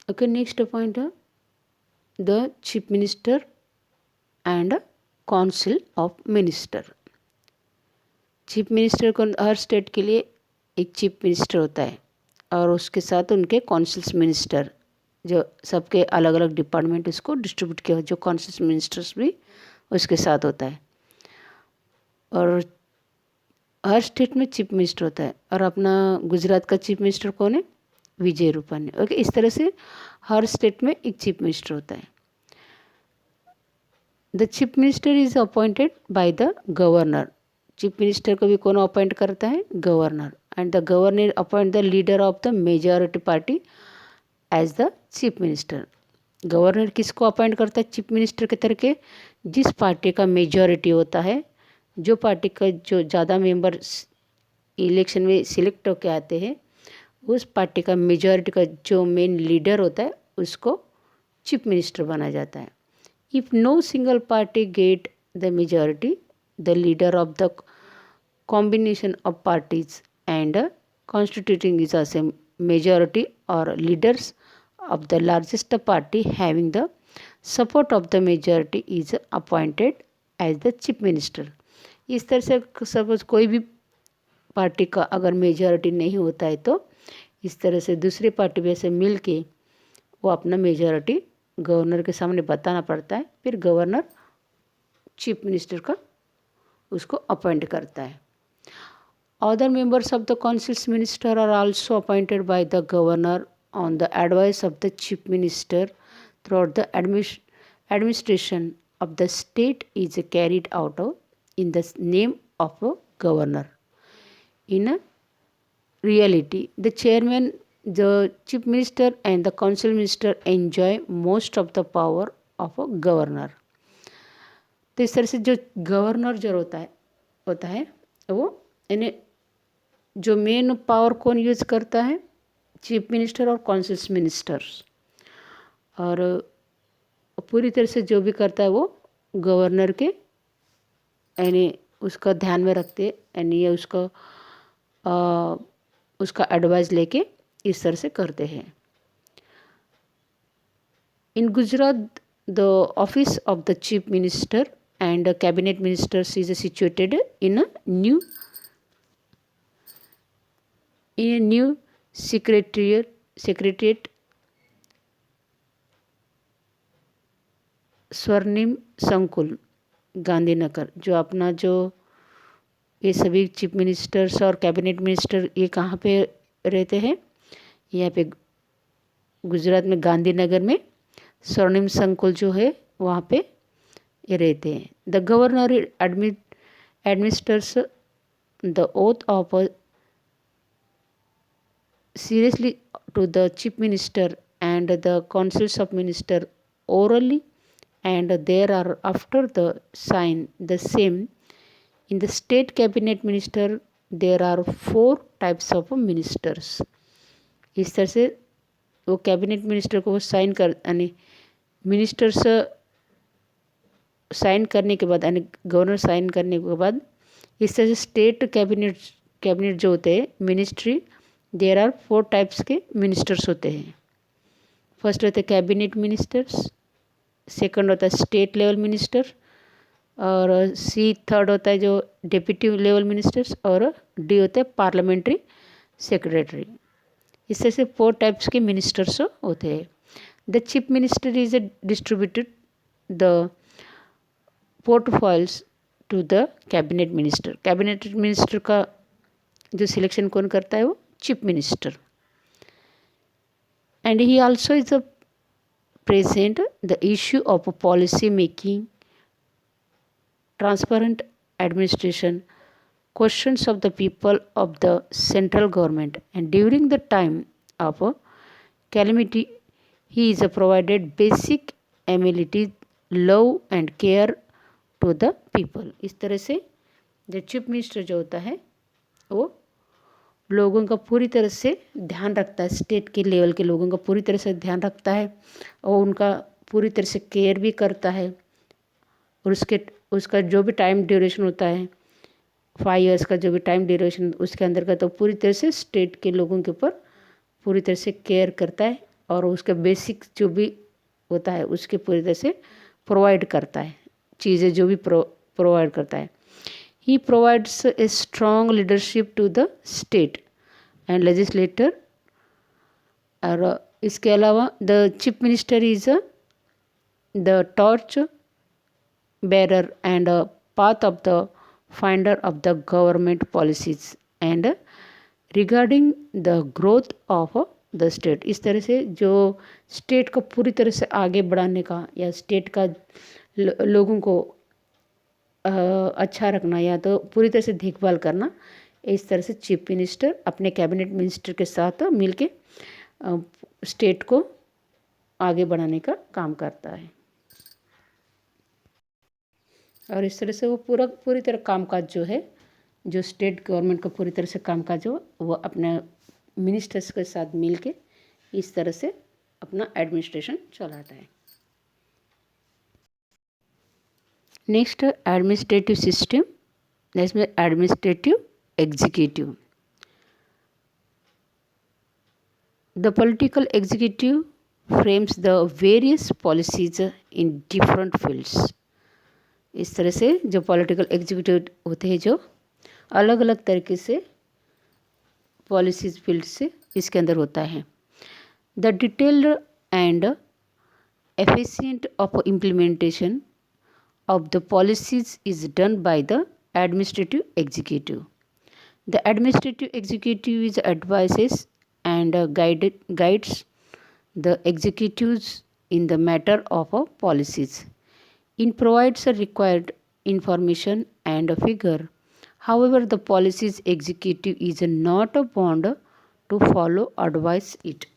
Okay, next point, the chief minister and council of minister. Chief minister को हर state के लिए एक chief minister होता है और उसके साथ उनके काउंसिल्स मिनिस्टर, जो सबके अलग अलग डिपार्टमेंट उसको डिस्ट्रीब्यूट किया, जो काउंसिल्स मिनिस्टर्स भी उसके साथ होता है। और हर स्टेट में चीफ मिनिस्टर होता है। और अपना गुजरात का चीफ मिनिस्टर कौन है? विजय रूपानी। ओके, इस तरह से हर स्टेट में एक चीफ मिनिस्टर होता है। The chief minister is appointed by the governor. Chief minister को भी कौन अपॉइंट करता है? Governor. And the governor appoint the leader of the majority party as the chief minister. Governor किसको अपॉइंट करता है चीफ मिनिस्टर के तरीके? जिस पार्टी का मेजॉरिटी होता है, जो पार्टी का जो ज़्यादा मेंबर इलेक्शन में सिलेक्ट होके आते हैं, उस पार्टी का मेजॉरिटी का जो मेन लीडर होता है उसको चीफ मिनिस्टर बना जाता है। If no single party get the majority, the leader of the combination of parties and constituting is as a majority or leaders of the largest party having the support of the majority is appointed as the chief minister। इस तरह से suppose कोई भी party का अगर majority नहीं होता है तो इस तरह से दूसरी पार्टी में से मिल के वो अपना मेजॉरिटी गवर्नर के सामने बताना पड़ता है, फिर गवर्नर चीफ मिनिस्टर का उसको अपॉइंट करता है। Other members of the council's minister are also appointed by the governor on the advice of the chief minister throughout the administration of the state is carried out in the name of a governor. In a reality, the chairman, the chief minister and the council minister enjoy most of the power of a governor। तो इस तरह से जो governor जो होता है वो यानी जो मेन पावर कौन यूज करता है? चीफ मिनिस्टर और काउंसिल्स मिनिस्टर्स। और पूरी तरह से जो भी करता है वो गवर्नर के यानी उसका ध्यान में रखते यानी ये उसका एडवाइस लेके इस तरह से करते हैं। In Gujarat the office of the chief minister and cabinet ministers is situated in a new secretariat Swarnim Sankul Gandhinagar. जो अपना जो ये सभी चीफ मिनिस्टर्स और कैबिनेट मिनिस्टर ये कहाँ पे रहते हैं? यहाँ पे गुजरात में गांधीनगर में स्वर्णिम संकुल जो है वहाँ पे ये रहते हैं। The governor administers the oath of seriously to the chief minister and the councils of minister orally, and there are after the sign the same in the state cabinet minister there are 4 types of ministers। इस तरह से वो cabinet minister को वो sign कर यानी ministers sign करने के बाद यानी गवर्नर साइन करने के बाद इस तरह से स्टेट कैबिनेट जो होते हैं मिनिस्ट्री देयर आर 4 टाइप्स के मिनिस्टर्स होते हैं। फर्स्ट होते हैं कैबिनेट मिनिस्टर्स, सेकंड होता है स्टेट लेवल मिनिस्टर, और थर्ड होता है जो डिप्टी लेवल मिनिस्टर्स, और डी होता है पार्लियामेंट्री सेक्रेटरी। इस तरह से 4 टाइप्स के मिनिस्टर्स होते हैं। The chief minister is distributed the portfolios to the cabinet minister. Cabinet minister का जो सिलेक्शन कौन करता है? वो chief minister, and he also is a present the issue of policy making, transparent administration, questions of the people of the central government, and during the time of a calamity he is provided basic amenities, love and care to the people। इस तरह से जो chief minister जो होता है वो लोगों का पूरी तरह से ध्यान रखता है, स्टेट के लेवल के लोगों का पूरी तरह से ध्यान रखता है और उनका पूरी तरह से केयर भी करता है। और उसका जो भी टाइम ड्यूरेशन होता है 5 इयर्स का जो भी टाइम ड्यूरेशन उसके अंदर का तो पूरी तरह से स्टेट के लोगों के ऊपर पूरी तरह से केयर करता है और उसके बेसिक जो भी होता है उसके पूरी तरह से प्रोवाइड करता है, चीज़ें जो भी प्रोवाइड करता है। He provides a strong leadership to the state and legislator. और इसके अलावा the chief minister is the torch bearer and a path of the finder of the government policies and regarding the growth of the state। इस तरह से जो state को पूरी तरह से आगे बढ़ाने का या स्टेट का लोगों को अच्छा रखना या तो पूरी तरह से देखभाल करना, इस तरह से चीफ मिनिस्टर अपने कैबिनेट मिनिस्टर के साथ मिलके स्टेट को आगे बढ़ाने का काम करता है। और इस तरह से वो पूरी तरह कामकाज जो है, जो स्टेट गवर्नमेंट का पूरी तरह से कामकाज हो, वो अपने मिनिस्टर्स के साथ मिलके इस तरह से अपना एडमिनिस्ट्रेशन चलाता है। नेक्स्ट एडमिनिस्ट्रेटिव सिस्टम, नेक्स्ट में administrative executive. The political executive frames the various policies in different fields. इस तरह से जो पॉलिटिकल एग्जीक्यूटिव होते हैं जो अलग अलग तरीके से पॉलिसीज फील्ड से इसके अंदर होता है। The detailed and efficient of implementation of the policies is done by the administrative executive. The administrative executive is advises and guides the executives in the matter of policies. It provides a required information and a figure. However, the policies executive is not bound to follow advice it.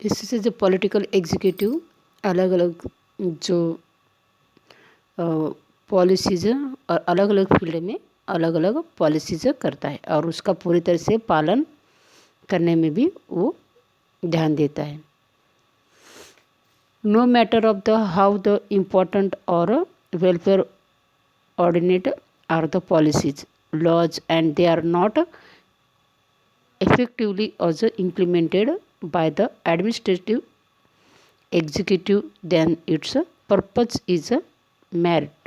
इससे जो political executive अलग अलग जो policies और अलग अलग field में अलग अलग पॉलिसीज़ करता है और उसका पूरी तरह से पालन करने में भी वो ध्यान देता है। No matter of the how the important और welfare ordinate are the policies laws and they are not effectively also implemented by the administrative executive, then its purpose is merit.